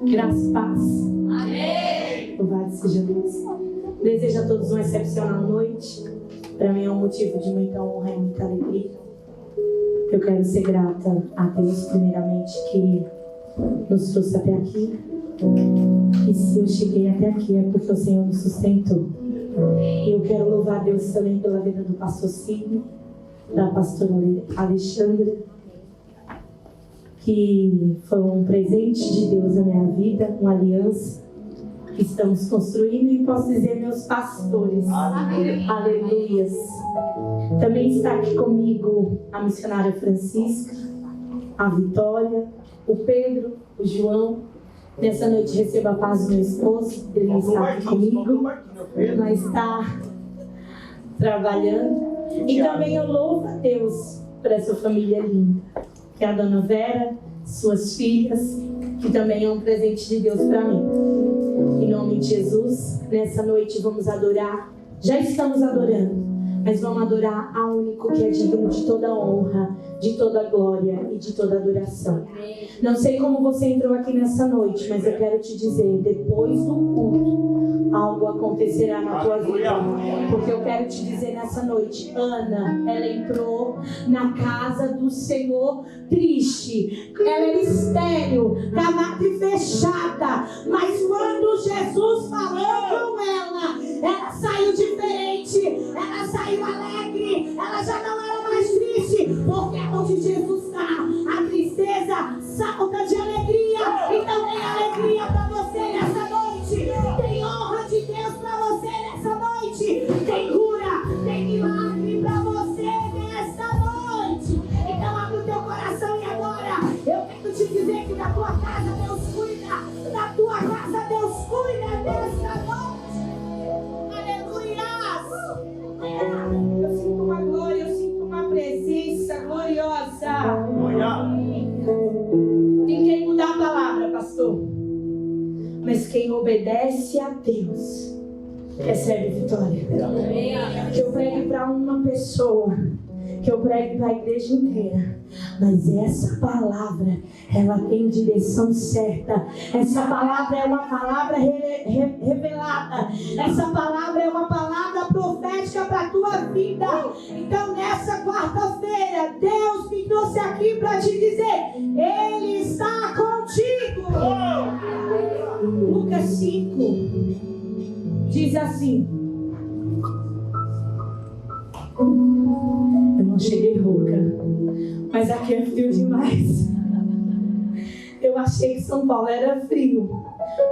Graça e paz. Amém. Louvado seja Deus. Desejo a todos uma excepcional noite. Para mim é um motivo de muita honra e muita alegria. Eu quero ser grata a Deus, primeiramente, que nos trouxe até aqui. E se eu cheguei até aqui é porque o Senhor nos sustentou. E eu quero louvar a Deus também pela vida do pastor Sidney, da pastora Alexandra, que foi um presente de Deus na minha vida, uma aliança que estamos construindo, e posso dizer meus pastores. Aleluias. Também está aqui comigo a missionária Francisca, a Vitória, o Pedro, o João. Nessa noite recebo a paz do meu esposo, ele está aqui comigo, mas está trabalhando. E também eu louvo a Deus por essa família linda, que é a dona Vera, suas filhas, que também é um presente de Deus para mim. Em nome de Jesus, nessa noite vamos adorar, já estamos adorando, mas vamos adorar a único que é digno de toda honra, de toda glória e de toda adoração. Não sei como você entrou aqui nessa noite, mas eu quero te dizer, depois do culto, algo acontecerá na tua vida. Porque eu quero te dizer nessa noite, Ana, ela entrou na casa do Senhor triste. Ela era estéril, camada e fechada. Mas quando Jesus falou com ela saiu diferente, ela saiu alegre, ela já não era mais triste, porque onde Jesus está, a tristeza salta de alegria. Então tem alegria para você nessa noite, tem honra de Deus para você nessa noite, tem cura, tem milagre para você nessa noite. Então abre o teu coração e agora eu quero te dizer que da tua casa Deus cuida, da tua casa Deus cuida nessa noite. Eu sinto uma glória, eu sinto uma presença gloriosa. Ninguém muda a palavra, pastor. Mas quem obedece a Deus recebe vitória. Que eu pregue para uma pessoa, que eu pregue para a igreja inteira, mas essa palavra, ela tem direção certa. Essa palavra é uma palavra revelada. Essa palavra é uma palavra profética para a tua vida. Então nessa quarta-feira, Deus me trouxe aqui para te dizer, Ele está contigo. Lucas 5 diz assim: eu não cheguei rouca, mas aqui é frio demais. Eu achei que São Paulo era frio,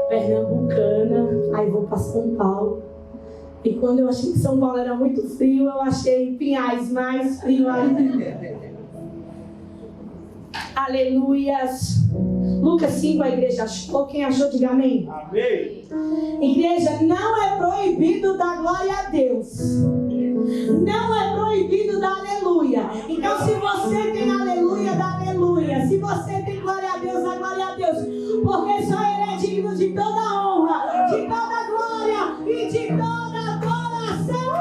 Pernambucana, aí vou para São Paulo. E quando eu achei que São Paulo era muito frio, eu achei Pinhais mais frio ainda. Aleluias. Lucas 5, a igreja achou. Quem achou, diga amém. Amém. Igreja, não é proibido dar glória a Deus. Não é proibido dar aleluia. Então se você tem aleluia, dá aleluia. Se você tem glória a Deus, dá glória a Deus. Porque só Ele é digno de toda honra, de toda glória e de toda adoração.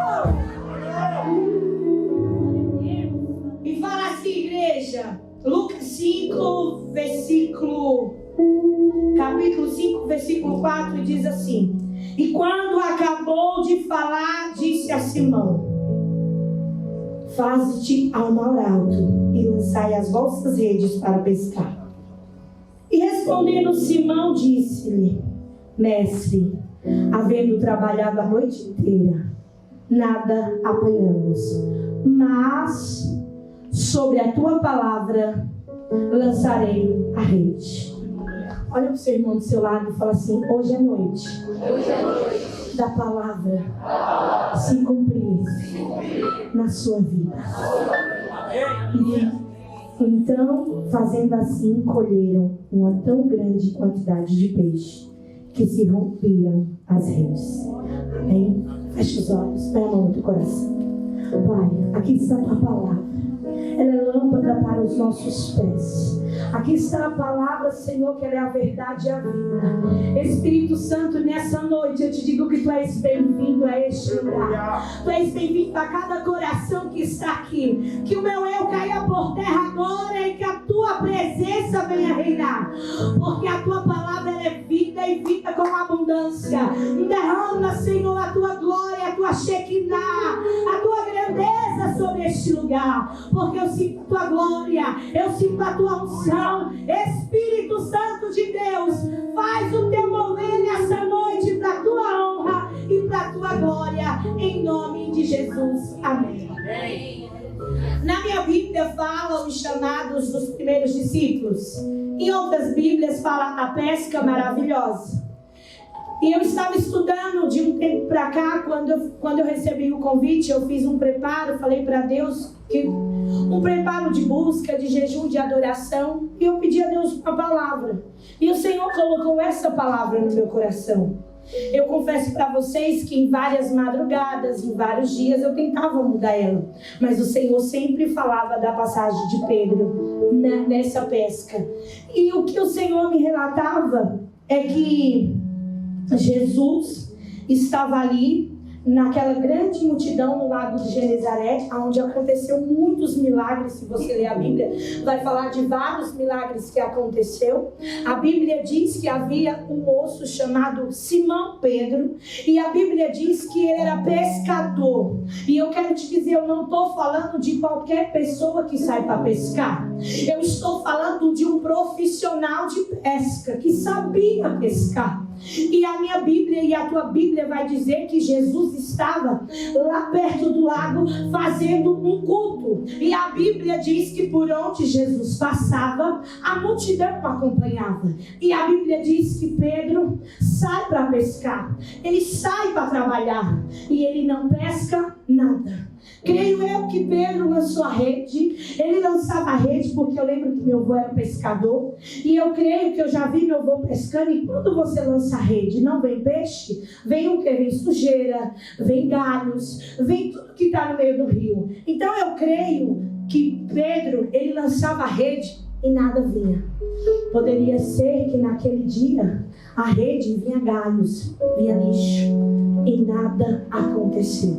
E fala assim, igreja, Lucas 5, capítulo 5, versículo 4, diz assim: e quando acabou de falar, disse a Simão: faze-te ao mar alto e lançai as vossas redes para pescar. E respondendo Simão, disse-lhe: mestre, havendo trabalhado a noite inteira, nada apanhamos, mas sobre a tua palavra lançarei a rede. Olha para o seu irmão do seu lado e fala assim: hoje é noite da palavra se cumprir na sua vida. E então, fazendo assim, colheram uma tão grande quantidade de peixe que se rompiam as redes. Amém? Feche os olhos, põe a mão no teu coração. Pai, aqui está a tua palavra. ela é lâmpada para os nossos pés. Aqui está a palavra, Senhor, que ela é a verdade e a vida. Espírito Santo, nessa noite eu te digo que tu és bem-vindo a este lugar. Tu és bem-vindo a cada coração que está aqui. Que o meu eu caia por terra agora e que a tua presença venha reinar. Porque a tua palavra ela é vida e vida com abundância. Derrama, Senhor, a tua glória, a tua Shekinah, a tua grandeza sobre este lugar. Porque eu sinto a tua glória, eu sinto a tua unção. Espírito Santo de Deus, faz o teu mover nessa noite para a tua honra e para a tua glória, em nome de Jesus. Amém. Amém. Na minha Bíblia fala os chamados dos primeiros discípulos. Em outras Bíblias fala a pesca maravilhosa. E eu estava estudando de um tempo para cá, quando eu recebi o convite, eu fiz um preparo, falei para Deus que um preparo de busca, de jejum, de adoração, e eu pedi a Deus uma palavra. E o Senhor colocou essa palavra no meu coração. Eu confesso para vocês que em várias madrugadas, em vários dias, eu tentava mudar ela. Mas o Senhor sempre falava da passagem de Pedro nessa pesca. E o que o Senhor me relatava é que Jesus estava ali naquela grande multidão no lago de Genezaré, onde aconteceu muitos milagres. Se você ler a Bíblia, vai falar de vários milagres que aconteceu. A Bíblia diz que havia um moço chamado Simão Pedro, e a Bíblia diz que ele era pescador. E eu quero te dizer, eu não estou falando de qualquer pessoa que sai para pescar. Eu estou falando de um profissional de pesca que sabia pescar. E a minha Bíblia e a tua Bíblia vai dizer que Jesus estava lá perto do lago fazendo um culto. E a Bíblia diz que por onde Jesus passava, a multidão o acompanhava. E a Bíblia diz que Pedro sai para pescar. Ele sai para trabalhar e ele não pesca nada. Creio eu que Pedro lançou a rede. Ele lançava a rede porque eu lembro que meu avô era pescador. E eu creio que eu já vi meu avô pescando. E quando você lança a rede, não vem peixe, vem o que? Vem sujeira, vem galhos, vem tudo que está no meio do rio. Então eu creio que Pedro, ele lançava a rede e nada vinha. Poderia ser que naquele dia a rede vinha galhos, vinha lixo, e nada aconteceu.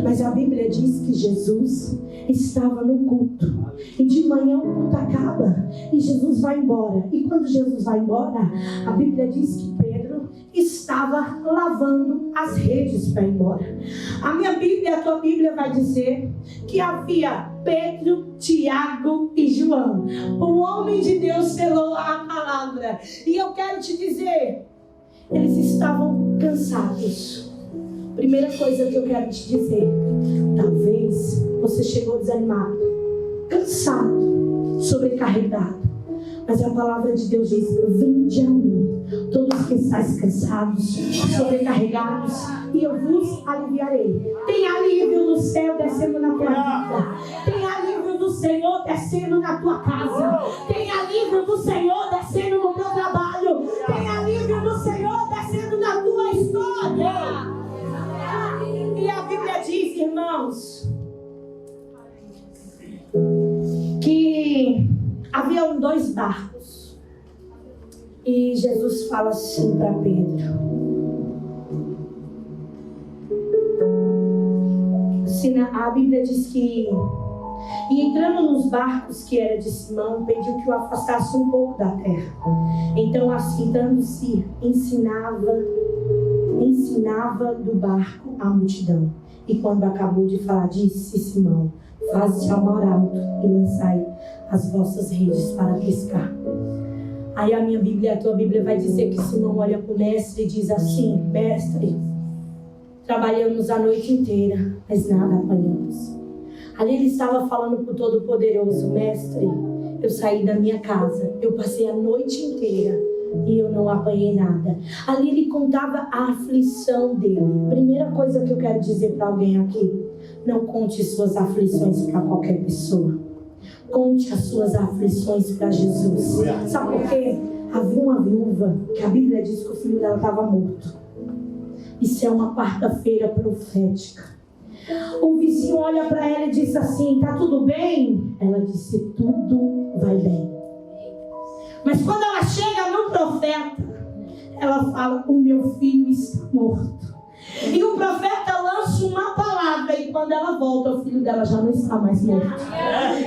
Mas a Bíblia diz que Jesus estava no culto, e de manhã o culto acaba e Jesus vai embora. E quando Jesus vai embora, a Bíblia diz que Pedro estava lavando as redes para ir embora. A minha Bíblia, a tua Bíblia vai dizer que havia Pedro, Tiago e João. O homem de Deus selou a palavra. E eu quero te dizer, eles estavam cansados. Primeira coisa que eu quero te dizer, talvez você chegou desanimado, cansado, sobrecarregado. Mas a palavra de Deus diz: vinde a mim, todos que estáis cansados, sobrecarregados, e eu vos aliviarei. Tem alívio do céu descendo na tua vida. Tem alívio do Senhor descendo na tua casa. Tem alívio do Senhor descendo no teu trabalho. Tem alívio do Senhor descendo na tua história. E a Bíblia diz, irmãos, que haviam 2 barcos. E Jesus fala assim para Pedro: a Bíblia diz que, e entrando nos barcos que era de Simão, pediu que o afastasse um pouco da terra. Então, assentando-se, ensinava do barco a multidão. E quando acabou de falar, disse Simão: faze-te ao mar alto e lançai as vossas redes para pescar. Aí a minha Bíblia, a tua Bíblia vai dizer que Simão olha para o mestre e diz assim: mestre, trabalhamos a noite inteira, mas nada apanhamos. Ali ele estava falando para o Todo-Poderoso: mestre, eu saí da minha casa, eu passei a noite inteira e eu não apanhei nada. Ali ele contava a aflição dele. Primeira coisa que eu quero dizer para alguém aqui: não conte suas aflições para qualquer pessoa. Conte as suas aflições para Jesus. Sabe por quê? Havia uma viúva que a Bíblia diz que o filho dela estava morto. Isso é uma quarta-feira profética. O vizinho olha para ela e diz assim: tá tudo bem? Ela disse: tudo vai bem. Mas quando ela chega no profeta, ela fala: o meu filho está morto. E o profeta lança uma palavra, e quando ela volta, o filho dela já não está mais morto.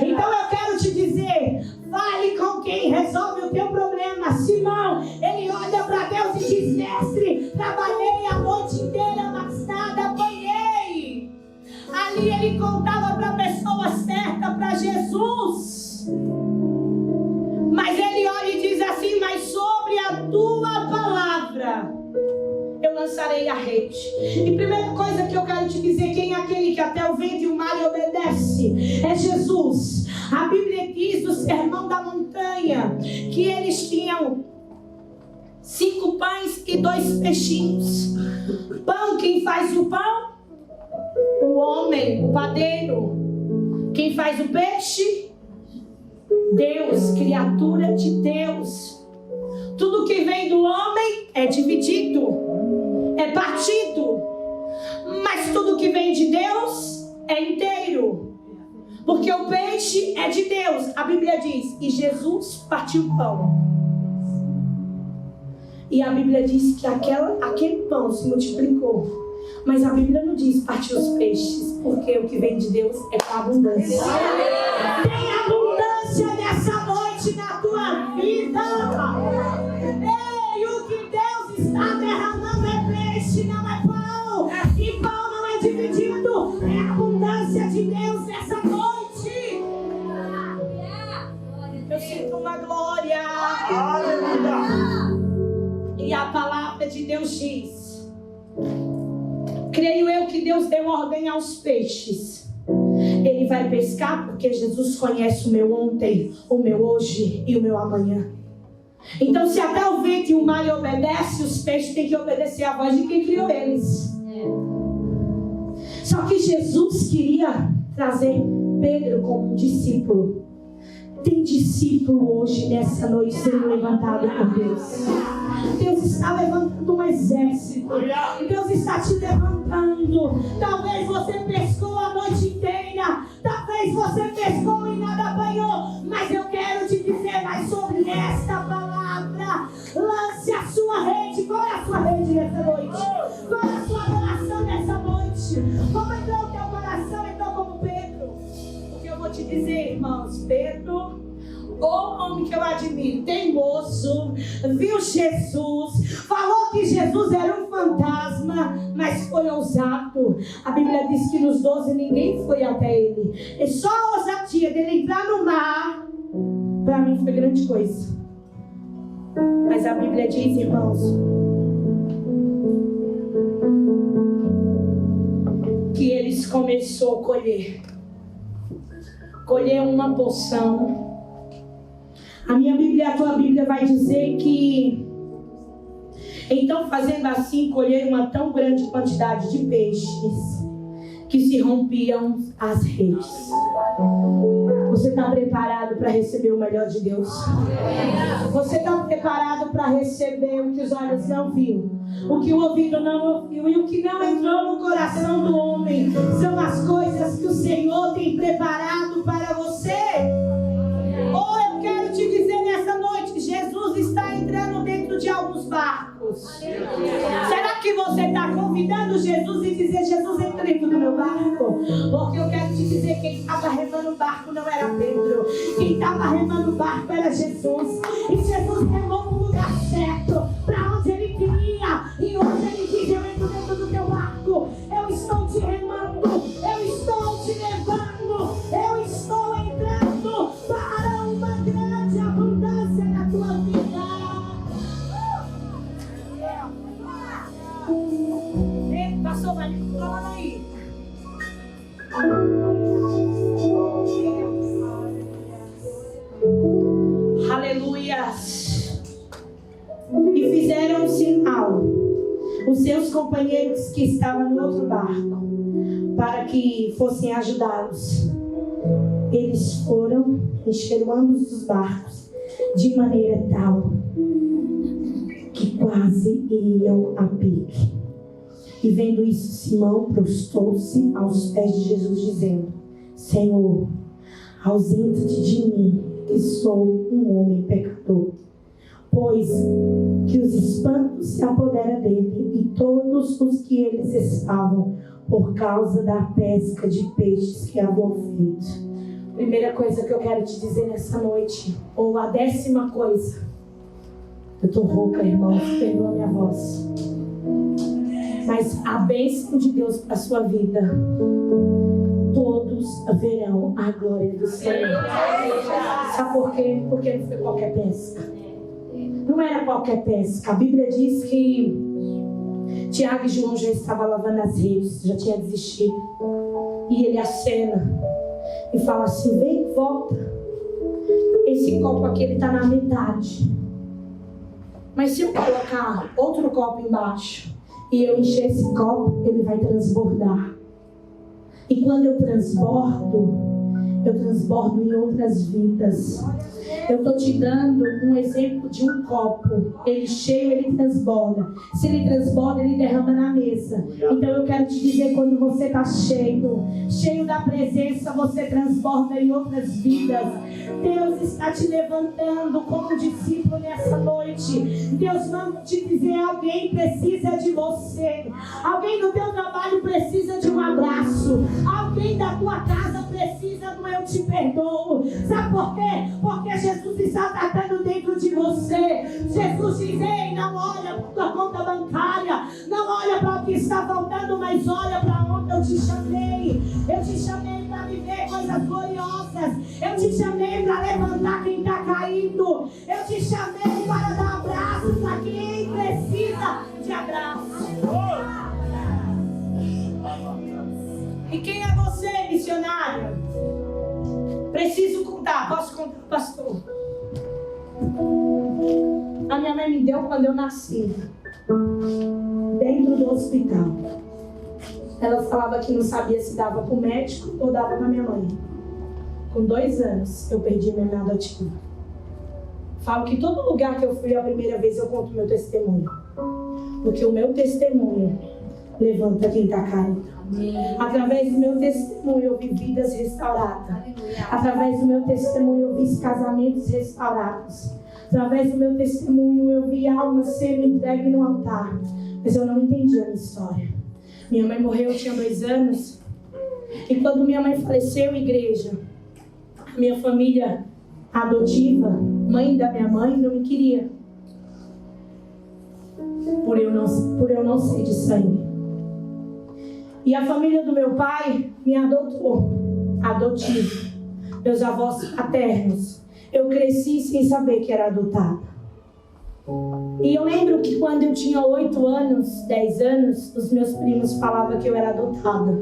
Então eu quero te dizer: fale com quem resolve o teu problema. Simão, ele olha para Deus e diz: mestre, trabalhei a noite inteira, mas nada apanhei. Ali ele contava para a pessoa certa, para Jesus. Mas ele olha e diz assim: mas sobre a tua palavra eu lançarei a rede. E primeira coisa que eu quero te dizer: quem é aquele que até o vento e o mar lhe obedece? É Jesus. A Bíblia diz do Sermão da Montanha que eles tinham 5 pães e 2 peixinhos. Pão, quem faz o pão? O homem, o padeiro. Quem faz o peixe? Deus, criatura de Deus. Tudo que vem do homem é dividido, é partido, mas tudo que vem de Deus é inteiro, porque o peixe é de Deus. A Bíblia diz: e Jesus partiu o pão, e a Bíblia diz que aquele pão se multiplicou, mas a Bíblia não diz partiu os peixes, porque o que vem de Deus é com abundância. Tem abundância nessa noite na tua vida. Ei, o que Deus está derramando é peixe, não é pão. E pão não é dividido. É a abundância de Deus nessa noite. Eu sinto uma glória. E a palavra de Deus diz: creio eu que Deus deu ordem aos peixes. Ele vai pescar porque Jesus conhece o meu ontem, o meu hoje e o meu amanhã. Então, se até o vento e o mar lhe obedecem, os peixes têm que obedecer a voz de quem criou eles. Só que Jesus queria trazer Pedro como um discípulo. Tem discípulo hoje, nessa noite, sendo levantado por Deus. Deus está levantando um exército. Deus está te levantando. Talvez você pescou a noite inteira. Talvez você pescou e nada apanhou. Mas eu quero te dizer mais sobre esta palavra. Lance a sua rede. Qual é a sua rede nessa noite? Qual é a sua adoração nessa noite? Como entrou o teu coração? Entrou como Pedro. Porque eu vou te dizer, irmãos, Pedro, o homem que eu admiro, teimoso, viu Jesus, falou que Jesus era um fantasma, mas foi ousado. A Bíblia diz que nos 12 ninguém foi até ele. E só a ousadia dele entrar no mar, para mim foi grande coisa. Mas a Bíblia diz, irmãos, que eles começou a colher uma porção. A minha Bíblia, a tua Bíblia vai dizer que então, fazendo assim, colheram uma tão grande quantidade de peixes que se rompiam as redes. Você está preparado para receber o melhor de Deus? Você está preparado para receber o que os olhos não viram, o que o ouvido não ouviu e o que não entrou no coração do homem? São as coisas que o Senhor tem preparado para você. Ou eu quero te dizer nessa noite, Jesus está entrando dentro de alguns barcos. Será que você está convidando Jesus e dizer: Jesus, entra dentro do meu barco? Porque eu quero te dizer, quem estava remando o barco não era Pedro. Quem estava remando o barco era Jesus. E Jesus remou para o lugar certo, para onde ele queria. E hoje ele diz: eu entro dentro do teu barco. Eu estou te remando. Eu estou te levando. Eu estou entrando para uma grande abundância na tua vida. Pastor, vai me controlando aí. Aleluias. E fizeram um sinal os seus companheiros que estavam no outro barco, para que fossem ajudá-los. Eles foram, encheram ambos os barcos de maneira tal que quase iriam a pique. E vendo isso, Simão prostou-se aos pés de Jesus, dizendo: Senhor, ausenta-te de mim, que sou um homem pecador. Pois que os espantos se apoderam dele e todos os que eles estavam, por causa da pesca de peixes que haviam feito. Primeira coisa que eu quero te dizer nessa noite, ou a 10ª coisa. Eu estou rouca, irmãos, perdoa minha voz. Mas a bênção de Deus para a sua vida, todos verão a glória do Senhor. Sabe por quê? Porque não foi qualquer pesca. Não era qualquer pesca. A Bíblia diz que Tiago e João já estavam lavando as redes, já tinha desistido. E ele acena e fala assim: vem, volta. Esse copo aqui, ele está na metade. Mas se eu colocar outro copo embaixo e eu encher esse copo, ele vai transbordar. E quando eu transbordo em outras vidas. Eu estou te dando um exemplo de um copo. Ele cheio, ele transborda. Se ele transborda, ele derrama na mesa. Então eu quero te dizer, quando você está cheio da presença, você transborda em outras vidas. Deus está te levantando como discípulo nessa noite. Deus manda te dizer: alguém precisa de você. Alguém no teu trabalho precisa de um abraço. Alguém da tua casa precisa do eu te perdoo. Sabe por quê? Porque Jesus está tratando dentro de você. Jesus diz: ei, não olha para a conta bancária, não olha para o que está faltando, mas olha para onde eu te chamei. Eu te chamei para viver coisas gloriosas. Eu te chamei para levantar quem está caído. Eu te chamei para dar abraços a quem precisa de abraço. E quem é você, missionário? Preciso contar. Posso contar, pastor? A minha mãe me deu quando eu nasci, dentro do hospital. Ela falava que não sabia se dava para o médico ou dava para minha mãe. Com 2 anos, eu perdi minha mãe adotiva. Falo que todo lugar que eu fui a primeira vez eu conto o meu testemunho. Porque o meu testemunho levanta quem está caído. Através do meu testemunho eu vi vidas restauradas. Através do meu testemunho eu vi casamentos restaurados. Através do meu testemunho eu vi almas sendo entregues no altar. Mas eu não entendi a minha história. Minha mãe morreu, eu tinha 2 anos. E quando minha mãe faleceu, igreja, a minha família adotiva, mãe da minha mãe, não me queria. Por eu não ser de sangue. E a família do meu pai me adotou, adotivo, meus avós paternos. Eu cresci sem saber que era adotada. E eu lembro que quando eu tinha 8 anos, 10 anos, os meus primos falavam que eu era adotada.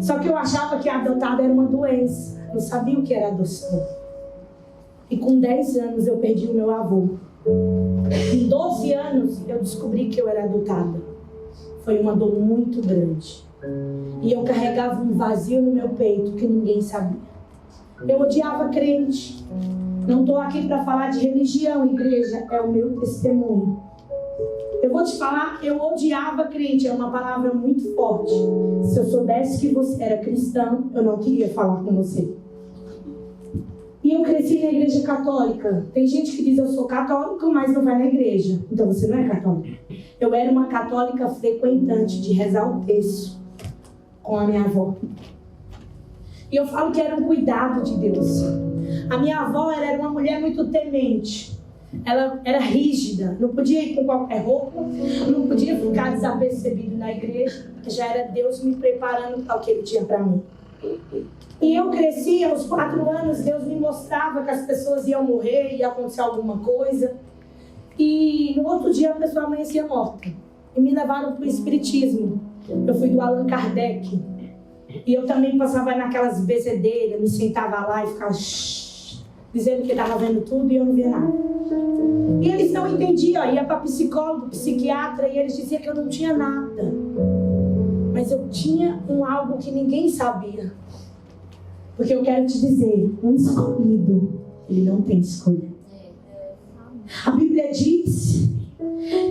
Só que eu achava que a adotada era uma doença, não sabia o que era adoção. E com 10 anos eu perdi o meu avô. Com 12 anos eu descobri que eu era adotada. Foi uma dor muito grande. E eu carregava um vazio no meu peito que ninguém sabia. Eu odiava crente. Não estou aqui para falar de religião, igreja. É o meu testemunho. Eu vou te falar, eu odiava crente. É uma palavra muito forte. Se eu soubesse que você era cristão, eu não queria falar com você. E eu cresci na igreja católica. Tem gente que diz: eu sou católico, mas não vai na igreja. Então você não é católico. Eu era uma católica frequentante de rezar o terço com a minha avó. E eu falo que era um cuidado de Deus. A minha avó era uma mulher muito temente. Ela era rígida. Não podia ir com qualquer roupa. Não podia ficar desapercebido na igreja. Já era Deus me preparando para o que Ele tinha para mim. E eu cresci, aos 4 anos, Deus me mostrava que as pessoas iam morrer, ia acontecer alguma coisa. E no outro dia a pessoa amanhecia morta. E me levaram para o espiritismo. Eu fui do Allan Kardec. E eu também passava naquelas bezedeiras, me sentava lá e ficava dizendo que estava vendo tudo e eu não via nada. E eles não entendiam, ia para psicólogo, psiquiatra, e eles diziam que eu não tinha nada. Mas eu tinha algo que ninguém sabia. Porque eu quero te dizer, um escolhido, ele não tem escolha. A Bíblia diz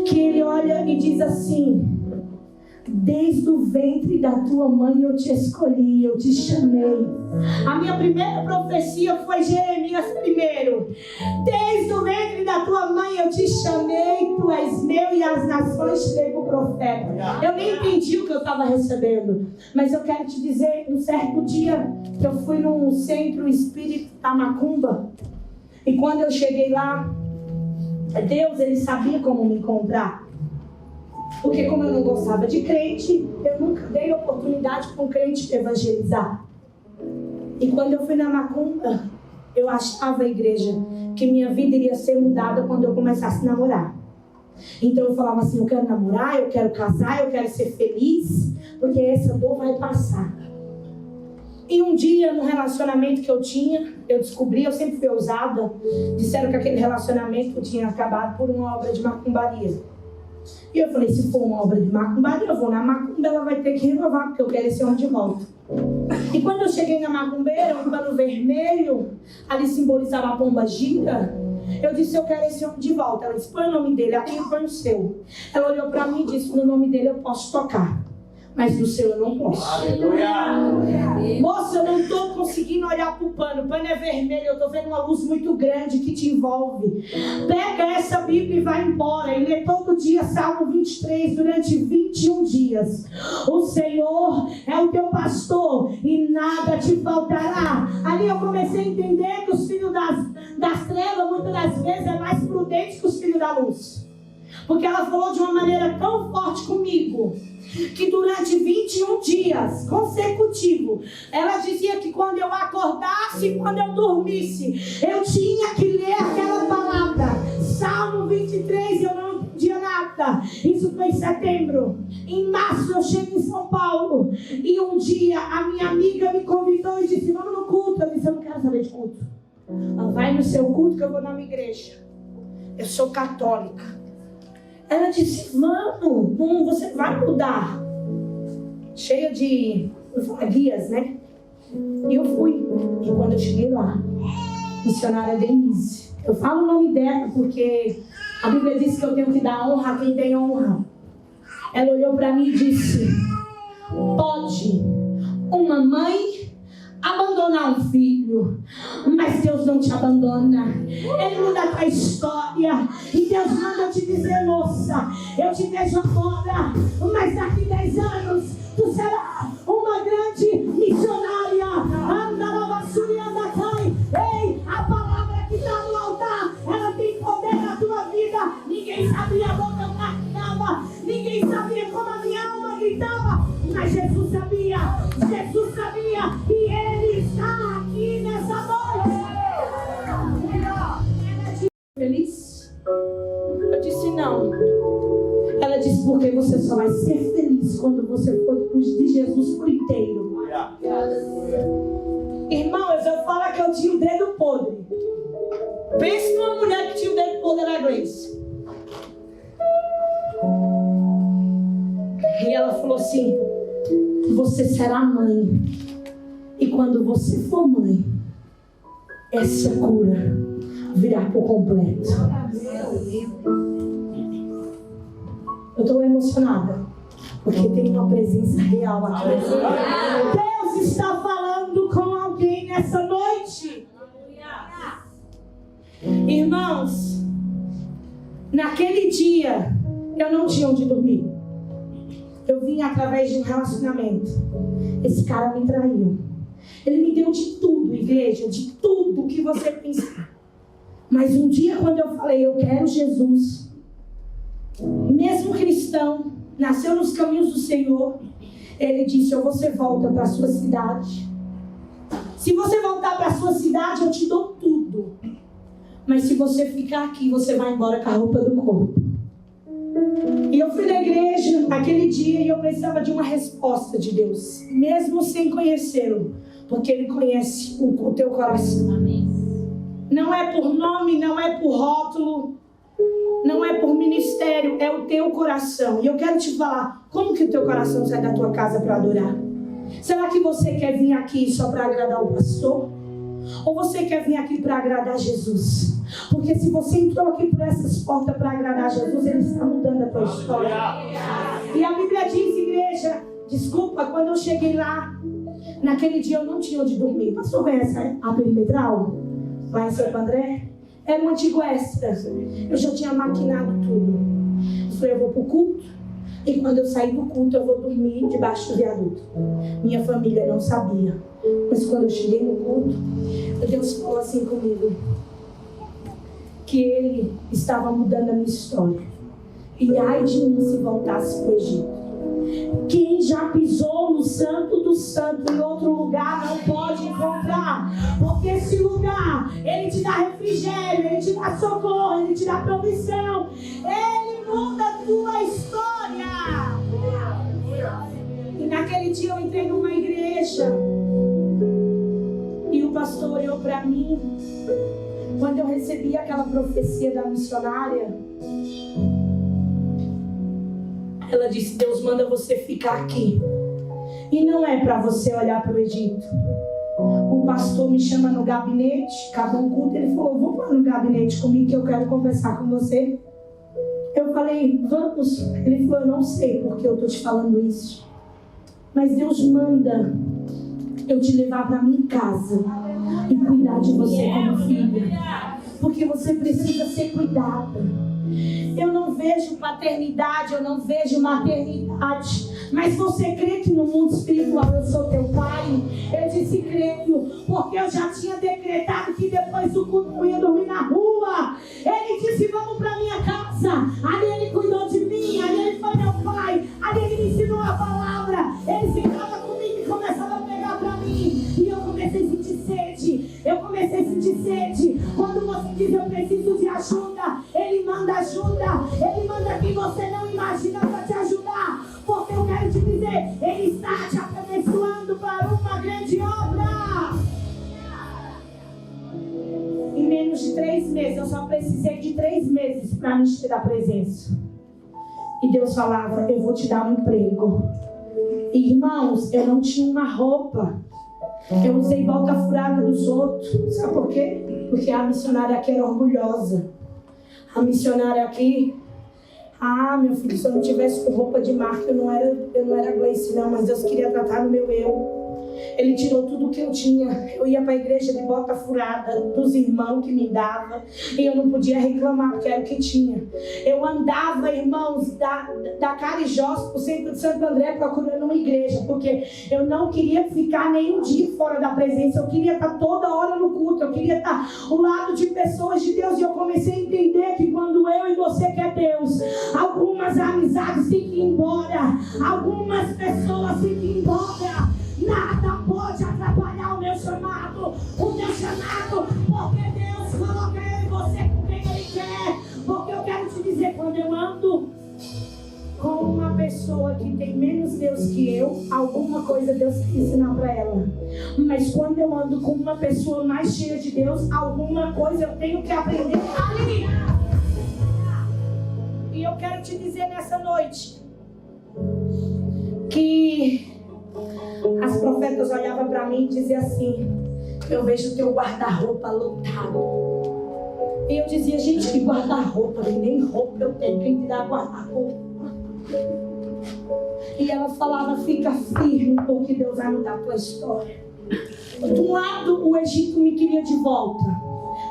que ele olha e diz assim: Desde o ventre da tua mãe eu te escolhi, eu te chamei. A minha primeira profecia foi Jeremias 1. Desde o ventre da tua mãe eu te chamei, tu és meu e as nações te dei por profeta. Eu nem entendi o que eu estava recebendo, mas eu quero te dizer, um certo dia que eu fui num centro espírita macumba, e quando eu cheguei lá, Deus, ele sabia como me encontrar. Porque como eu não gostava de crente, eu nunca dei oportunidade para um crente evangelizar. E quando eu fui na macumba, eu achava a igreja que minha vida iria ser mudada quando eu começasse a namorar. Então eu falava assim, eu quero namorar, eu quero casar, eu quero ser feliz, porque essa dor vai passar. E um dia, no relacionamento que eu tinha, eu descobri, eu sempre fui ousada, disseram que aquele relacionamento tinha acabado por uma obra de macumbaria. E eu falei, se for uma obra de macumbaria, eu vou na macumba, ela vai ter que renovar, porque eu quero esse homem de volta. E quando eu cheguei na macumbeira, um pano vermelho, ali simbolizava a pomba gira, eu disse, eu quero esse homem de volta. Ela disse, põe o nome dele aqui e põe o seu. Ela olhou para mim e disse, no nome dele eu posso tocar, mas no seu eu não posso. Aleluia. Moça, eu não estou conseguindo olhar para o pano é vermelho, eu estou vendo uma luz muito grande que te envolve. Pega essa Bíblia e vai embora, e lê todo dia Salmo 23 durante 21 dias. O Senhor é o teu pastor e nada te faltará. Ali eu comecei a entender que os filhos das trevas muitas das vezes é mais prudente que os filhos da luz. Porque ela falou de uma maneira tão forte comigo, que durante 21 dias consecutivos, ela dizia que quando eu acordasse e quando eu dormisse, eu tinha que ler aquela palavra. Salmo 23, eu não entendia nada. Isso foi em setembro. Em março eu chego em São Paulo, e um dia a minha amiga me convidou e disse, vamos no culto. Eu disse, eu não quero saber de culto. Ela vai no seu culto que eu vou na minha igreja. Eu sou católica. Ela disse, mano, você vai mudar. Cheia de guias, né? E eu fui. E quando eu cheguei lá, missionária Denise, eu falo o nome dela porque a Bíblia diz que eu tenho que dar honra a quem tem honra. Ela olhou para mim e disse, pode uma mãe abandonar um filho, mas Deus não te abandona. Ele muda a tua história. E Deus manda eu te dizer, moça, eu te vejo agora, mas daqui 10 anos tu será uma grande missionária. Ei, a palavra que está no altar, ela tem poder na tua vida. Ninguém sabia como eu caminhava, ninguém sabia como a minha alma gritava, mas Jesus sabia, e Ele está aqui nessa noite. Ela disse, feliz? Eu disse, não. Ela disse, porque você só vai ser feliz quando você for de Jesus por inteiro. Irmãos, eu falo que eu tinha o dedo podre. Pense numa mulher que tinha o dedo podre na Grace. E ela falou assim, você será mãe. E quando você for mãe, essa cura virá por completo. Eu estou emocionada, porque tem uma presença real aqui. Deus está falando com alguém nessa noite. Irmãos, naquele dia, eu não tinha onde dormir. Eu vim através de um relacionamento. Esse cara me traiu. Ele me deu de tudo, igreja, de tudo que você pensar. Mas um dia, quando eu falei, eu quero Jesus, mesmo cristão, nasceu nos caminhos do Senhor, ele disse, ou você volta para a sua cidade. Se você voltar para a sua cidade, eu te dou tudo. Mas se você ficar aqui, você vai embora com a roupa do corpo. E eu fui na igreja naquele dia e eu precisava de uma resposta de Deus, mesmo sem conhecê-lo, porque Ele conhece o teu coração. Amém. Não é por nome, não é por rótulo, não é por ministério, é o teu coração. E eu quero te falar, como que o teu coração sai da tua casa para adorar? Será que você quer vir aqui só para agradar o pastor? Ou você quer vir aqui para agradar Jesus? Porque se você entrou aqui por essas portas para agradar a Jesus, Ele está mudando a tua história. E a Bíblia diz, igreja, desculpa, quando eu cheguei lá, naquele dia eu não tinha onde dormir. O pastor conhece a Perimetral? Lá em Santo André? Era um antigo extra. Eu já tinha maquinado tudo. Eu falei, eu vou pro culto. E quando eu sair do culto, eu vou dormir debaixo do viaduto. Minha família não sabia. Mas quando eu cheguei no culto, Deus falou assim comigo. Que Ele estava mudando a minha história. E ai de mim se voltasse para o Egito. Quem já pisou no Santo do Santo em outro lugar não pode encontrar. Porque esse lugar, Ele te dá refrigério, Ele te dá socorro, Ele te dá provisão. Ele muda a tua história. E naquele dia eu entrei numa igreja. E o pastor olhou para mim. Quando eu recebi aquela profecia da missionária, ela disse, Deus manda você ficar aqui. E não é para você olhar para o Egito. O pastor me chama no gabinete, acabou o culto, ele falou, vamos lá no gabinete comigo que eu quero conversar com você. Eu falei, vamos. Ele falou, eu não sei porque eu estou te falando isso. Mas Deus manda eu te levar para minha casa e cuidar de você como filha. Porque você precisa ser cuidada. Eu não vejo paternidade, eu não vejo maternidade. Mas você crê que no mundo espiritual eu sou teu pai? Eu disse creio, porque eu já tinha decretado que depois do culto eu ia dormir na rua. Ele disse, vamos para minha casa. Ali ele cuidou de mim, ali ele foi meu pai. Ali ele me ensinou a palavra. Ele sentava comigo e começava a pegar para mim. E eu comecei a sentir sede. Quando você diz eu preciso de ajuda, Ele manda ajuda. Ele manda quem você não imagina para te ajudar. Porque eu quero te dizer, Ele está te abençoando para uma grande obra. Em menos de 3 meses, eu só precisei de 3 meses para me encher da presença. E Deus falava, eu vou te dar um emprego. Irmãos, eu não tinha uma roupa. Eu usei bota furada dos outros. Sabe por quê? Porque a missionária aqui era orgulhosa. A missionária aqui... meu filho, se eu não tivesse com roupa de marca, eu não era Gleice, não. Mas Deus queria tratar no meu eu. Ele tirou tudo o que eu tinha. Eu ia para a igreja de bota furada dos irmãos que me davam. E eu não podia reclamar, porque era o que tinha. Eu andava, irmãos, da Carijós para o centro de Santo André procurando uma igreja. Porque eu não queria ficar nenhum dia fora da presença. Eu queria estar toda hora no culto. Eu queria estar ao lado de pessoas de Deus. E eu comecei a entender que quando eu e você quer Deus, algumas amizades têm que ir embora. Algumas pessoas têm que ir embora. Nada pode atrapalhar o meu chamado, porque Deus coloca eu e você com quem Ele quer. Porque eu quero te dizer, quando eu ando com uma pessoa que tem menos Deus que eu, alguma coisa Deus quer ensinar para ela. Mas quando eu ando com uma pessoa mais cheia de Deus, alguma coisa eu tenho que aprender ali. E eu quero te dizer nessa noite que as profetas olhavam para mim e diziam assim, eu vejo o teu guarda-roupa lotado. E eu dizia, gente, que guarda-roupa, nem roupa eu tenho, quem te dá guarda-roupa? E ela falava, fica firme, porque Deus vai mudar a tua história. De um lado, o Egito me queria de volta.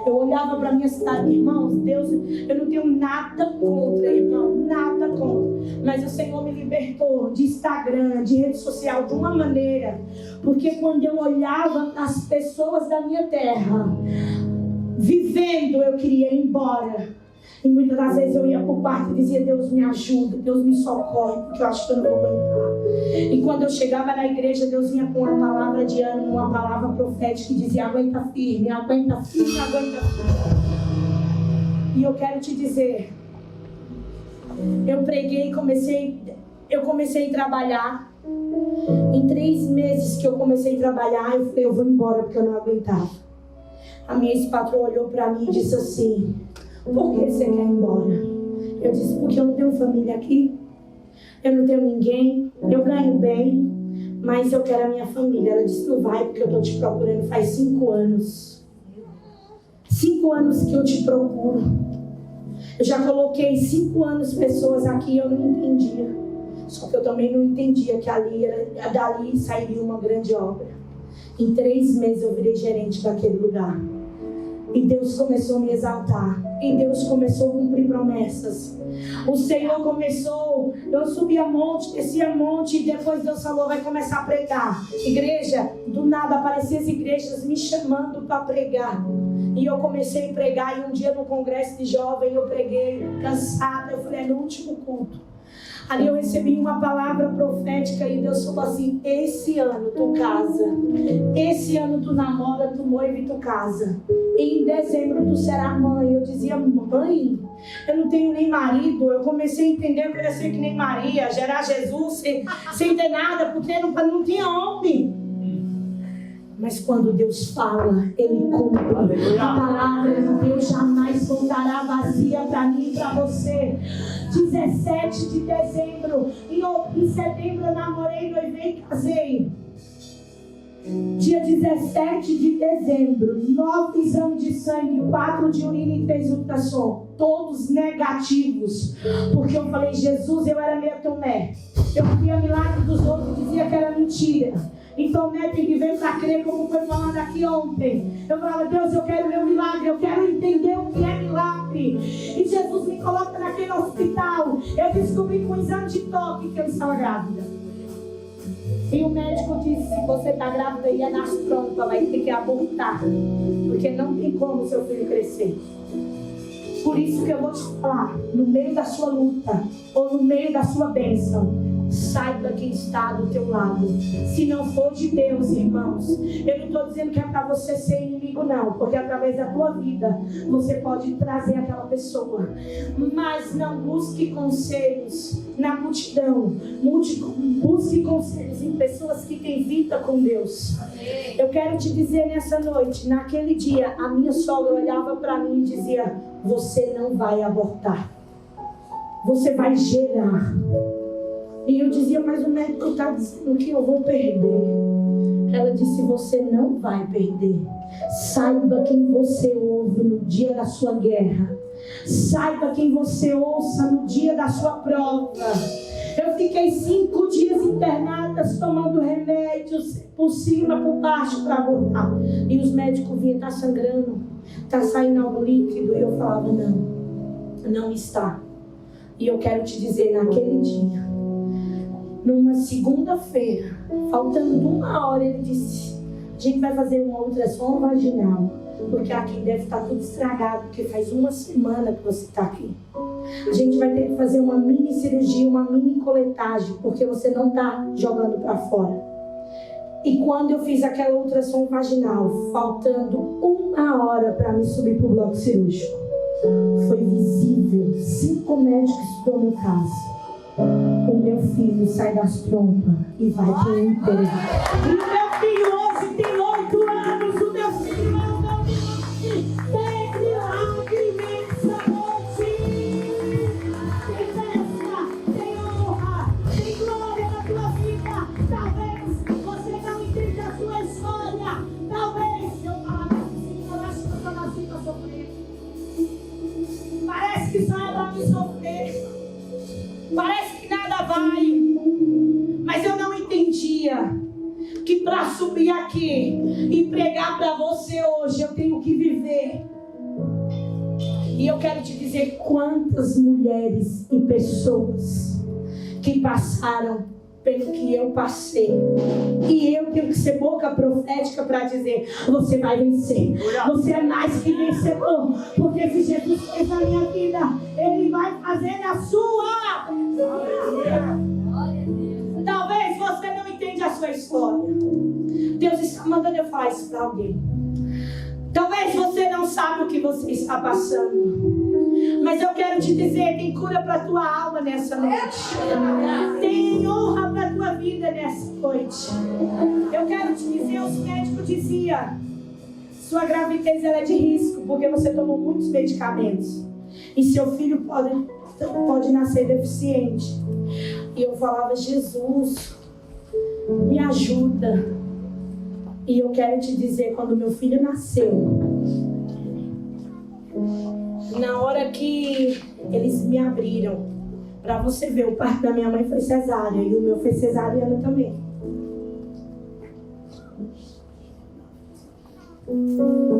Eu olhava para minha cidade, irmãos, Deus, eu não tenho nada contra, irmão, nada contra. Mas o Senhor me libertou de Instagram, de rede social, de uma maneira. Porque quando eu olhava as pessoas da minha terra, vivendo, eu queria ir embora. E muitas das vezes eu ia para o quarto e dizia, Deus me ajuda, Deus me socorre, porque eu acho que eu não vou aguentar. E quando eu chegava na igreja, Deus vinha com uma palavra de ânimo, uma palavra profética que dizia, aguenta firme, aguenta firme, aguenta firme. E eu quero te dizer, eu preguei e comecei a trabalhar. Em 3 meses que eu comecei a trabalhar, eu falei, eu vou embora porque eu não aguentava. A minha ex-patroa olhou para mim e disse assim, por que você quer ir embora? Eu disse, porque eu não tenho família aqui, eu não tenho ninguém, eu ganho bem, mas eu quero a minha família. Ela disse, não vai porque eu estou te procurando faz 5 anos. 5 anos que eu te procuro. Eu já coloquei 5 anos pessoas aqui e eu não entendia. Só que eu também não entendia que dali sairia uma grande obra. Em 3 meses eu virei gerente daquele lugar. E Deus começou a me exaltar. E Deus começou a cumprir promessas. O Senhor começou, eu subia monte, descia monte, e depois Deus falou, vai começar a pregar. Igreja, do nada apareciam as igrejas me chamando para pregar. E eu comecei a pregar, e um dia no congresso de jovem eu preguei, cansada, eu falei, é no último culto. Ali eu recebi uma palavra profética e Deus falou assim, esse ano tu casa, esse ano tu namora, tu noiva e tu casa. E em dezembro tu será mãe. Eu dizia, mãe, eu não tenho nem marido. Eu comecei a entender que eu ia ser que nem Maria, gerar Jesus sem ter nada, porque não tinha homem. Mas quando Deus fala, Ele cumpre. A palavra de Deus jamais voltará vazia para mim e para você. 17 de dezembro, em setembro eu namorei, noivei e casei. Dia 17 de dezembro, 9 exames de sangue, 4 de urina e 3 ultrassom, todos negativos. Porque eu falei, Jesus, eu era meio Tomé. Eu via milagre dos outros e dizia que era mentira. Então, né, tem que ver para crer, como foi falando aqui ontem. Eu falava, Deus, eu quero meu milagre, eu quero entender o que é milagre. E Jesus me coloca naquele hospital. Eu descobri com o exame de toque que eu estava grávida. E o médico disse, se você está grávida e é nas trompas, vai ter que abortar. Porque não tem como seu filho crescer. Por isso que eu vou te falar, no meio da sua luta, ou no meio da sua bênção, saiba quem está do teu lado. Se não for de Deus, irmãos, eu não estou dizendo que é para você ser inimigo, não, porque através da tua vida você pode trazer aquela pessoa. Mas não busque conselhos na multidão. Busque conselhos em pessoas que têm vida com Deus. Eu quero te dizer nessa noite, naquele dia, a minha sogra olhava para mim e dizia, você não vai abortar, você vai gerar. E eu dizia, mas o médico está dizendo que eu vou perder. Ela disse, você não vai perder. Saiba quem você ouve no dia da sua guerra. Saiba quem você ouça no dia da sua prova. Eu fiquei 5 dias internadas, tomando remédios por cima, por baixo, para abortar. E os médicos vinham, está sangrando, está saindo algo líquido. E eu falava, não está. E eu quero te dizer, naquele dia, numa segunda-feira, faltando 1 hora, ele disse, a gente vai fazer uma ultrassom vaginal, porque aqui deve estar tudo estragado, porque faz 1 semana que você está aqui. A gente vai ter que fazer uma mini cirurgia, uma mini coletagem, porque você não está jogando para fora. E quando eu fiz aquela ultrassom vaginal, faltando 1 hora para me subir para o bloco cirúrgico, foi visível, 5 médicos estudou meu caso. O meu filho sai das trompas e vai para o enterro. E o meu filho hoje tem 8 anos. O meu filho é o meu filho. Tem milagre nessa noite. Tem festa, tem honra, tem glória na tua vida. Talvez você não entenda a sua história. Talvez eu falasse assim, eu acho que eu estou nascendo para sofrer. Parece que só é para me sofrer. Parece que nada vai, mas eu não entendia que para subir aqui e pregar para você hoje eu tenho que viver. E eu quero te dizer quantas mulheres e pessoas que passaram pelo que eu passei. E eu tenho que ser boca profética para dizer, você vai vencer. Você é mais que vencedor. Porque se Jesus fez na minha vida, Ele vai fazer na sua. Talvez você não entenda a sua história. Deus está mandando eu falar isso para alguém. Talvez você não sabe o que você está passando. Mas eu quero te dizer, tem cura para a tua alma nessa noite. Tem honra para a tua vida nessa noite. Eu quero te dizer, os médicos diziam, sua gravidez ela é de risco, porque você tomou muitos medicamentos. E seu filho pode nascer deficiente. E eu falava, Jesus, me ajuda. E eu quero te dizer, quando meu filho nasceu, Na hora que eles me abriram, pra você ver, o parto da minha mãe foi cesárea e o meu foi cesariana também.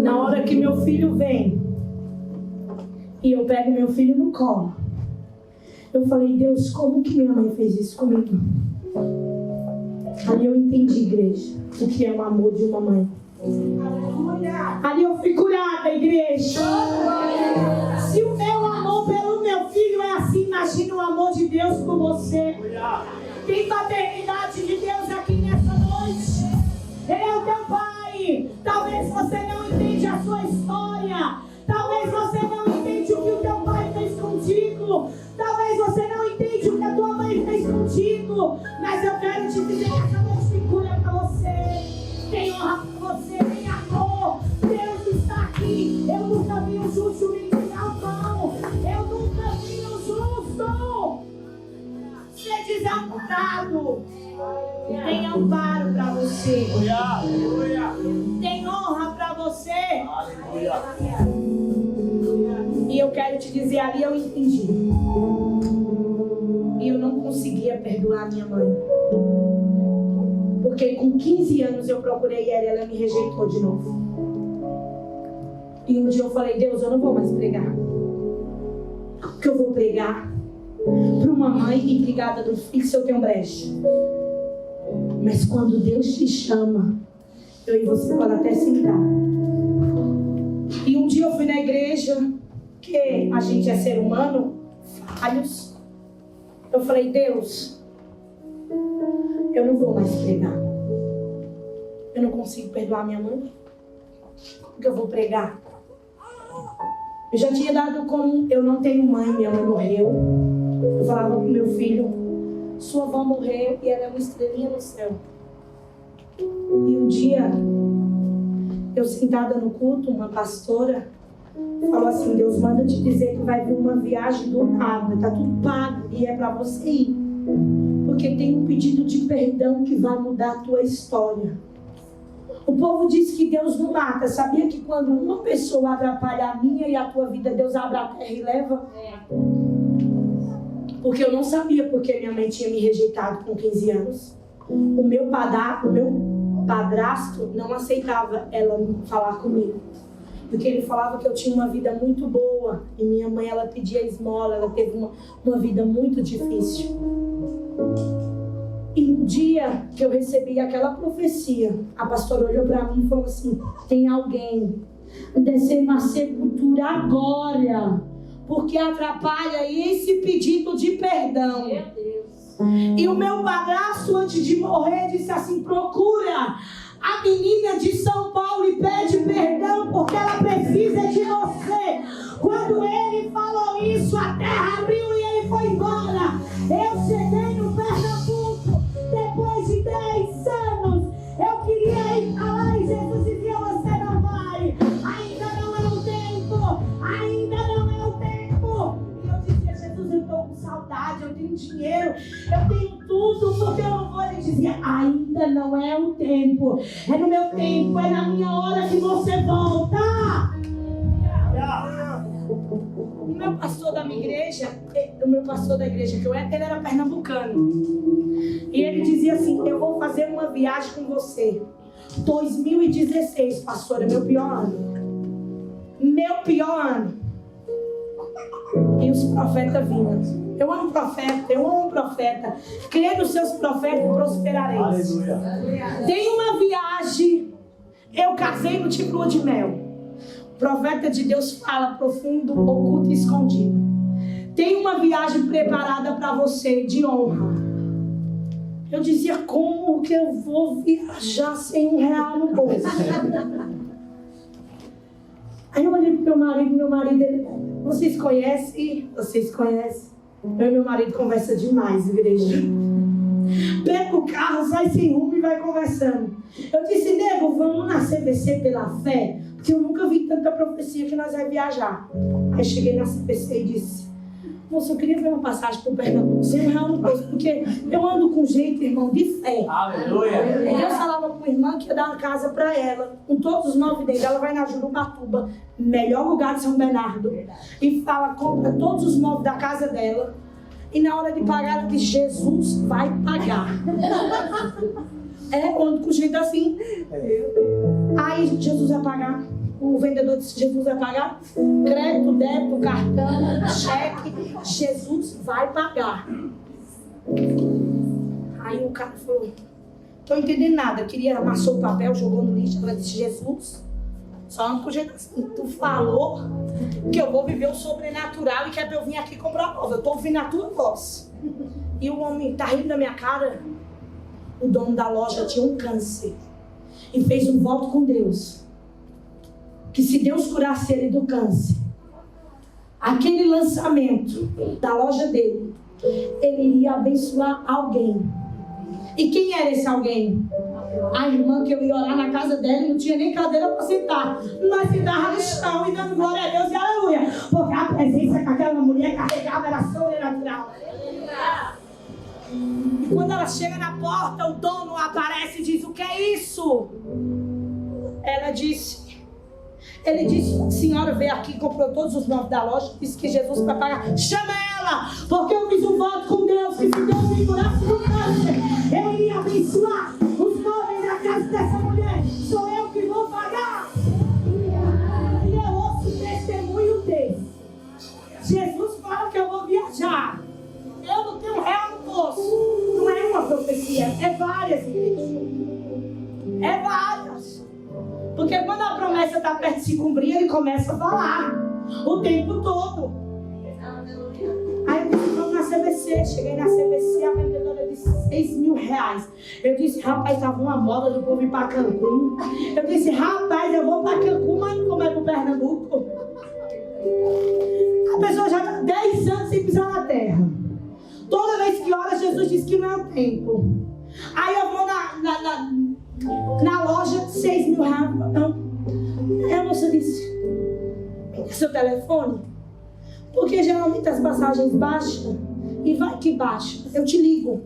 Na hora que meu filho vem e eu pego meu filho no colo, eu falei, Deus, como que minha mãe fez isso comigo? Ali eu entendi, igreja, o que é o amor de uma mãe. Ali eu fui curada, igreja. Se o meu amor pelo meu filho é assim, imagina o amor de Deus por você. Tem paternidade de Deus aqui nessa noite. Ele é o teu pai. Talvez você não entenda a sua história. Talvez você não entenda o que o teu pai fez contigo. Talvez você não entenda o que a tua mãe fez contigo. Mas eu quero te dizer que essa noite tem cura pra você. Tem honra pra você. Tem amor. Deus está aqui. Eu nunca vi um justo mendigar o pão. Eu nunca vi um justo ser desamparado. Tem amparo pra você. Tem honra pra você. E eu quero te dizer, ali eu entendi. E eu não conseguia perdoar minha mãe. Porque com 15 anos eu procurei ela e ela me rejeitou de novo. E um dia eu falei, Deus, eu não vou mais pregar. Porque eu vou pregar para uma mãe intrigada do filho se eu tenho brecha. Mas quando Deus te chama, eu e você pode até sentar. E um dia eu fui na igreja, que a gente é ser humano, falhos. Eu falei, Deus, eu não vou mais pregar. Eu não consigo perdoar minha mãe. Porque eu vou pregar. Eu já tinha dado como eu não tenho mãe, minha mãe morreu. Eu falava pro meu filho, sua avó morreu e ela é uma estrelinha no céu. E um dia, eu sentada no culto, uma pastora falou assim, Deus manda te dizer que vai vir uma viagem do nada, tá tudo pago e é pra você ir. Porque tem um pedido de perdão que vai mudar a tua história. O povo diz que Deus não mata. Sabia que quando uma pessoa atrapalha a minha e a tua vida, Deus abre a terra e leva? Porque eu não sabia porque minha mãe tinha me rejeitado com 15 anos. O meu padrasto não aceitava ela falar comigo. Porque ele falava que eu tinha uma vida muito boa. E minha mãe, ela pedia esmola. Ela teve uma vida muito difícil. E um dia que eu recebi aquela profecia, a pastora olhou para mim e falou assim, tem alguém descendo a sepultura agora, porque atrapalha esse pedido de perdão. Meu Deus. E o meu padrasto, antes de morrer, disse assim, procura a menina de São Paulo e pede perdão, porque ela precisa de você. Quando ele falou isso, a terra abriu e ele foi embora. Eu cheguei no Pernambuco, depois de 10 anos, eu queria ir falar e Jesus dizia, você não vai, ainda não é o tempo, ainda não é o tempo. E eu dizia, Jesus, eu estou com saudade, eu tenho dinheiro, eu tenho tudo, porque eu não vou. Ele dizia, ainda não é o tempo, é no meu tempo, é na minha hora que você volta. O meu pastor da minha igreja, o meu pastor da igreja que eu era, ele era pernambucano. E ele dizia assim, eu vou fazer uma viagem com você. 2016, pastor, é meu pior ano. Meu pior ano. E os profetas vinham. Eu amo profeta. Crê nos seus profetas e prosperareis. Tem uma viagem. Eu casei no tipo lua de mel. O profeta de Deus fala profundo, oculto e escondido. Tem uma viagem preparada para você de honra. Eu dizia, como que eu vou viajar sem R$1 no bolso? Aí eu olhei pro meu marido, ele, vocês conhecem? Eu e meu marido conversa demais, igreja. Pega o carro, sai sem rumo e vai conversando. Eu disse, nego, vamos na CBC pela fé, porque eu nunca vi tanta profecia que nós vamos viajar. Aí cheguei na CBC e disse, Moça, eu queria ver uma passagem para o Pernambuco, R$100 no bolso, porque eu ando com jeito, irmão, de fé. Aleluia. E Deus falava para a irmã que ia dar uma casa para ela, com todos os 9 dentes. Ela vai na Jurubatuba, melhor lugar de São Bernardo, e fala, compra todos os móveis da casa dela. E na hora de pagar, ela diz, Jesus vai pagar. Ando com jeito assim. Aí Jesus vai pagar. O vendedor disse, Jesus vai pagar. Crédito, débito, cartão, cheque. Jesus vai pagar. Aí o cara falou, tô entendendo nada. Queria, amassou o papel, jogou no lixo. Ela disse, Jesus, só ando com jeito assim. Tu falou que eu vou viver o sobrenatural e que é pra eu vir aqui comprar móvel. Eu tô ouvindo a tua voz. E o homem tá rindo da minha cara. O dono da loja tinha um câncer e fez um voto com Deus que se Deus curasse ele do câncer, aquele lançamento da loja dele, ele iria abençoar alguém. E quem era esse alguém? A irmã que eu ia orar na casa dela e não tinha nem cadeira para sentar. Nós sentávamos no chão e dando glória a Deus e aleluia, porque a presença que aquela mulher carregava era sobrenatural. E quando ela chega na porta, o dono aparece e diz, o que é isso? Ele disse, a senhora veio aqui, comprou todos os móveis da loja, disse que Jesus vai pagar. Chama ela, porque eu fiz um voto com Deus, que se Deus me curasse do câncer, eu iria abençoar os móveis da casa dessa mulher. Sou eu que vou pagar. E eu ouço o testemunho dele. Jesus fala que eu vou viajar. Eu não tenho real no bolso. Não é uma profecia, é várias, igrejas. É várias. Porque quando a promessa está perto de se cumprir, ele começa a falar o tempo todo. Aí eu disse, vamos na CBC. Cheguei na CBC, a vendedora disse R$6.000. Eu disse, rapaz, estava uma moda do povo ir para Cancún. Eu disse, rapaz, eu vou para Cancún, mas não como é para o Pernambuco. A pessoa já está 10 anos sem pisar na terra. Toda vez que ora, Jesus diz que não é o tempo. Aí eu vou na loja, R$6.000. Não. Aí a moça disse, me dá seu telefone? Porque geralmente as passagens baixam. E vai que baixa. Eu te ligo.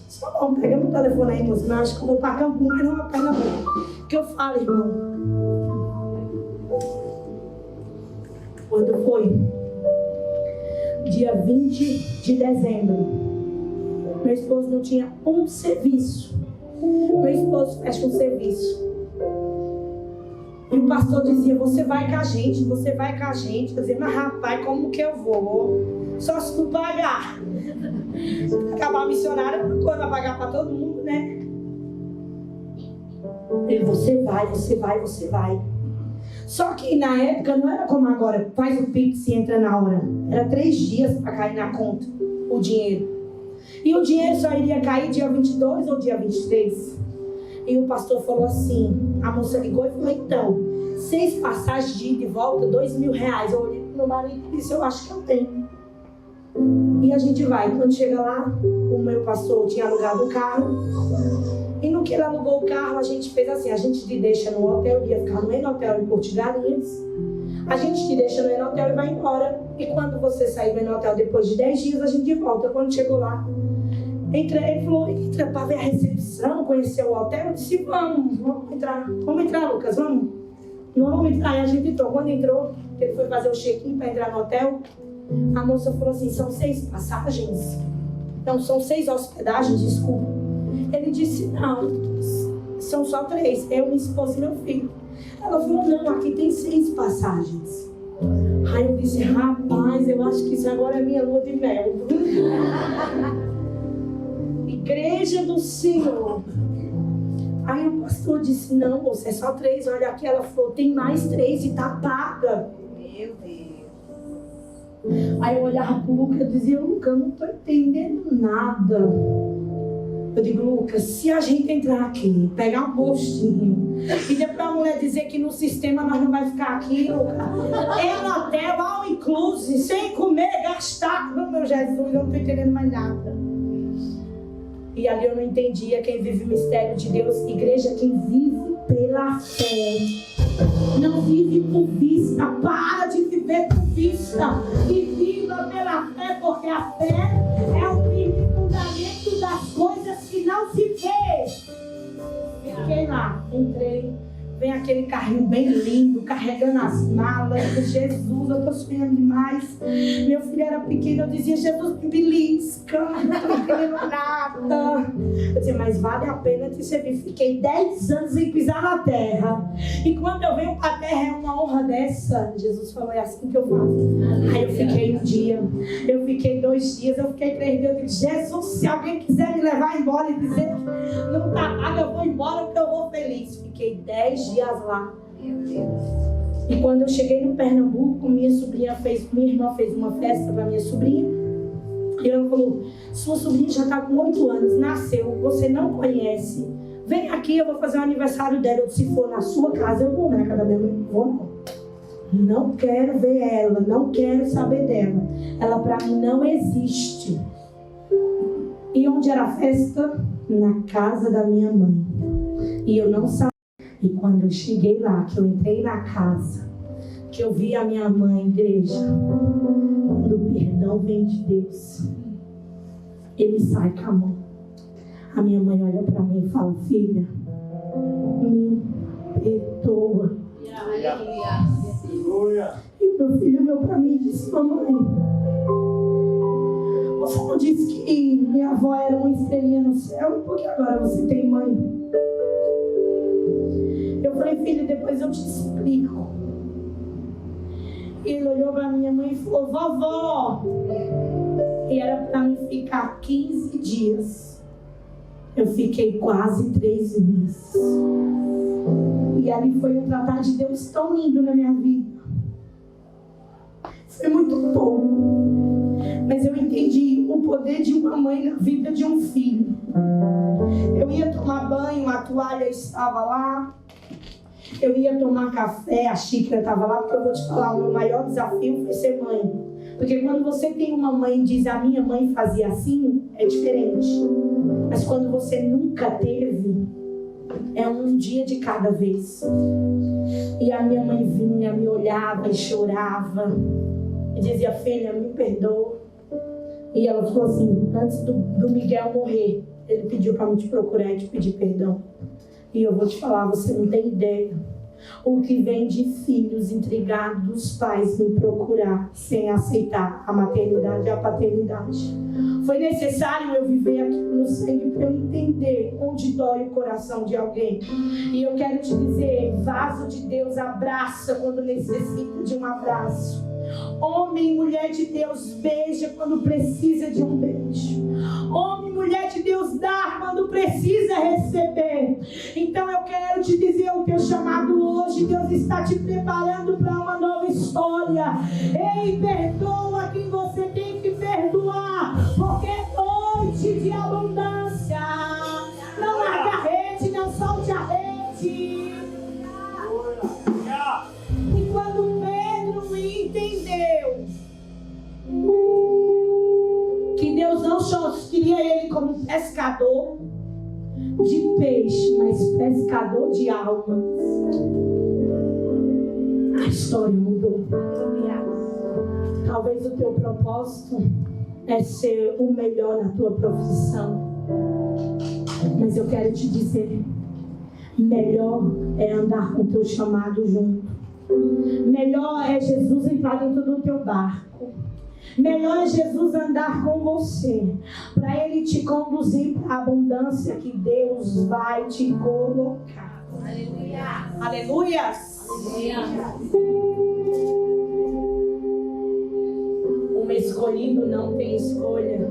Só bom, pega meu telefone aí, moça. Mas acho que eu vou para Cancún, mas não é Pernambuco. Que eu falo, irmão. Quando foi? Dia 20 de dezembro. Meu esposo não tinha um serviço. Meu esposo fecha um serviço. E o pastor dizia, você vai com a gente, você vai com a gente. Eu dizia, mas rapaz, como que eu vou? Só se tu pagar. Acabar missionário é uma coisa, vai pagar para todo mundo, né? Ele, você vai, você vai, você vai. Só que na época não era como agora, faz o Pix e entra na hora. Era 3 dias para cair na conta o dinheiro. E o dinheiro só iria cair dia 22 ou dia 23. E o pastor falou assim, a moça ligou e falou, então, 6 passagens de ida e volta, R$2.000. Eu olhei pro meu marido e disse, eu acho que eu tenho. E a gente vai. Quando chega lá, o meu pastor tinha alugado o carro. E no que ele alugou o carro, a gente fez assim, a gente te deixa no hotel, ia ficar no Enotel em Porto de Galinhas. A gente te deixa no Enotel e vai embora. E quando você sair do Enotel depois de 10 dias, a gente volta. Quando chegou lá, ele falou, entra para ver a recepção, conhecer o hotel. Eu disse, vamos entrar, Lucas, vamos entrar. Aí a gente entrou. Quando entrou, ele foi fazer o check-in para entrar no hotel. A moça falou assim, são 6 passagens? Não, são 6 hospedagens, desculpa. Ele disse, não, são só 3, eu, minha esposa e meu filho. Ela falou, não, aqui tem 6 passagens. Aí eu disse, rapaz, eu acho que isso agora é minha lua de mel. Igreja do Senhor. Aí o pastor disse, não, moça, é só 3, olha aqui. Ela falou, tem mais 3 e tá paga. Meu Deus. Aí eu olhava pro Lucas e dizia, Lucas, eu não tô entendendo nada. Eu digo, Lucas, se a gente entrar aqui, pegar um postinho e depois a mulher dizer que no sistema nós não vai ficar aqui, Lucas, é no hotel, all inclusive, sem comer, gastar, meu Jesus, eu não tô entendendo mais nada. E ali eu não entendia quem vive o mistério de Deus. Igreja, quem vive pela fé, não vive por vista, para de viver vê com vista e viva pela fé, porque a fé é o firme fundamento das coisas que não se vê. Fiquei lá, entrei. Vem aquele carrinho bem lindo, carregando as malas. Jesus, eu tô sonhando demais. Meu filho era pequeno, eu dizia, Jesus, me belisca, não tô entendendo nada. Eu dizia, mas vale a pena te servir. Fiquei 10 anos sem pisar na terra. E quando eu venho pra terra, é uma honra dessa. Jesus falou, é assim que eu faço. Aí eu fiquei um dia, eu fiquei 2 dias, eu fiquei 3 dias. Eu digo, Jesus, se alguém quiser me levar embora e dizer que não tá pago, eu vou embora porque eu vou feliz. Fiquei 10 dias lá. E quando eu cheguei no Pernambuco, minha irmã fez uma festa para minha sobrinha. E ela falou, sua sobrinha já está com 8 anos, nasceu, você não conhece. Vem aqui, eu vou fazer o aniversário dela. Eu disse, se for na sua casa, eu vou, né? Cada minha mãe, vou não. Não quero ver ela, não quero saber dela. Ela para mim não existe. E onde era a festa? Na casa da minha mãe. E eu não sabia. E quando eu cheguei lá, que eu entrei na casa, que eu vi a minha mãe, igreja, quando o perdão vem de Deus, ele sai com a mão. A minha mãe olha para mim e fala, filha, me perdoa. E o meu filho olhou para mim e disse, mamãe, você não disse que minha avó era uma estrelinha no céu? E por que agora você tem mãe? Eu falei, filho, depois eu te explico. E ele olhou para minha mãe e falou, vovó. E era para mim ficar 15 dias. Eu fiquei quase 3 meses. E ali foi um tratar de Deus tão lindo na minha vida. Foi muito pouco. Mas eu entendi o poder de uma mãe na vida de um filho. Eu ia tomar banho, a toalha estava lá. Eu ia tomar café, a xícara estava lá, porque eu vou te falar, o meu maior desafio foi ser mãe. Porque quando você tem uma mãe e diz, a minha mãe fazia assim, é diferente. Mas quando você nunca teve, é um dia de cada vez. E a minha mãe vinha, me olhava e chorava. E dizia, filha, me perdoa. E ela falou assim, antes do Miguel morrer, ele pediu para me te procurar e te pedir perdão. E eu vou te falar, você não tem ideia o que vem de filhos intrigados dos pais me procurar sem aceitar a maternidade e a paternidade. Foi necessário eu viver aquilo no sangue para eu entender onde dói o coração de alguém. E eu quero te dizer, vaso de Deus abraça quando necessita de um abraço. Homem e mulher de Deus beija quando precisa de um beijo. Homem e mulher de Deus dá quando precisa receber. Então eu quero te dizer o teu chamado hoje. Deus está te preparando para uma nova história. Ei, perdoa quem você tem que perdoar, porque é noite de abundância. Não larga a rede, não solte a rede. E quando Pedro entendeu que Deus não só queria ele como pescador de peixe, mas pescador de almas, a história mudou. Talvez o teu propósito é ser o melhor na tua profissão, mas eu quero te dizer, melhor é andar com o teu chamado junto. Melhor é Jesus entrar dentro do teu barco. Melhor é Jesus andar com você, para Ele te conduzir para a abundância que Deus vai te colocar. Aleluia! Aleluia! Um escolhido não tem escolha.